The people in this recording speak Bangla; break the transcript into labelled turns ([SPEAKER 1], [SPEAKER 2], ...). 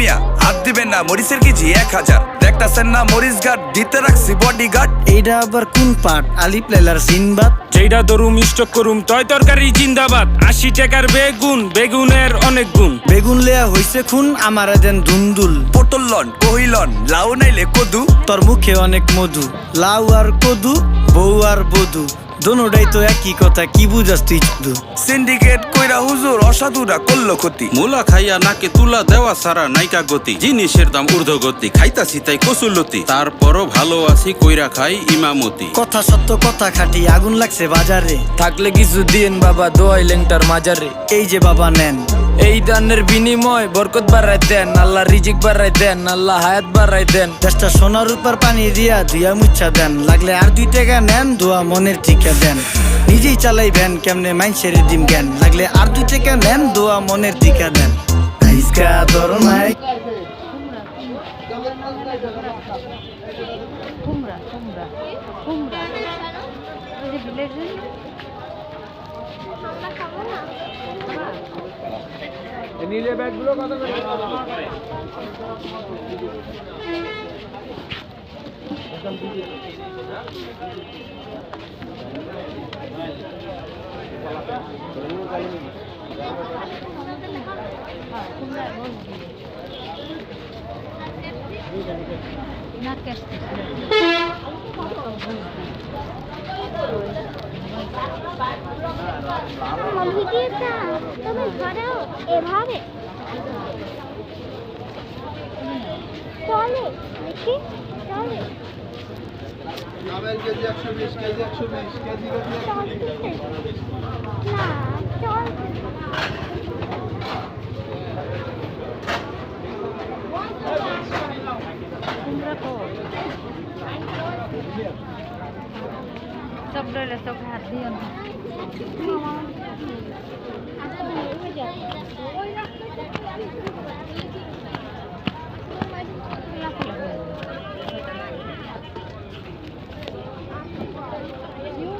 [SPEAKER 1] মিয়া হাত দিবেন না মরিচের কেজি 1000 দেখতাছেন না মরিচ ঘাট দিতে রাখছি বডিগার্ড
[SPEAKER 2] এইটা আবার কোন পাট আলিপ লাইলার সিনবাদ
[SPEAKER 3] যেইটা ধরুম স্টক করুম তয় তরকারি জিন্দাবাদ 80 টাকার বেগুন বেগুনের অনেক গুণ
[SPEAKER 2] বেগুন লেয়া হইছে খুন আমারে দেন দুন্দুল
[SPEAKER 1] পটল লন কহিলন লাউ নাইলে কদু
[SPEAKER 2] তোর মুখে অনেক মধু লাউ আর কদু বউ আর বধু দোনোটাই তো একই কথা কি বুঝাস তুই শুধু
[SPEAKER 1] সিন্ডিকেট কইরা হুজুর অসাধুরা করলো ক্ষতি
[SPEAKER 4] মুলা খাইয়া নাকে তুলা দেওয়া সারা নাইকা গতি জিনিসের দাম ঊর্ধ্বগতি খাইতাছি তাই কসুলতি তারপরও ভালো আছি কইরা খাই ইমামতি
[SPEAKER 2] কথা সত্য কথা খাটি আগুন লাগছে বাজারে
[SPEAKER 5] থাকলে কিছু দিন বাবা দোয়াই লেংটার মাজারে
[SPEAKER 2] এই যে বাবা নেন
[SPEAKER 5] এই দানের বিনিময় বরকত বাড়াই দেন আল্লাহ রিজিক বাড়াই দেন আল্লাহ হায়াত বাড়াই দেন
[SPEAKER 2] দেশটা সোনার উপর পানি দিয়া ধুয়া মুচ্ছা দেন লাগলে আর 2 টাকা নেন দোয়া মনের টিকা দেন নিজেই চালাই ভ্যান কেমনে মাইনসের দিম জ্ঞান লাগলে আর 2 টাকা নেন দোয়া মনের টিকা দেন আইসকা ধরো নাই
[SPEAKER 6] কুমড়া কুমড়া কুমড়া ওই যে ভিলেজে
[SPEAKER 3] নীলে ব্যাগগুলো কত করে
[SPEAKER 6] না ক্যাশ
[SPEAKER 7] ভিডিওটা তুমি ধরো এভাবে চলে দেখি চলে
[SPEAKER 8] কেজি 120 কেজি 120 কেজি
[SPEAKER 7] না চল
[SPEAKER 6] কুমড়া কো সব ডরে সব হাত দিও না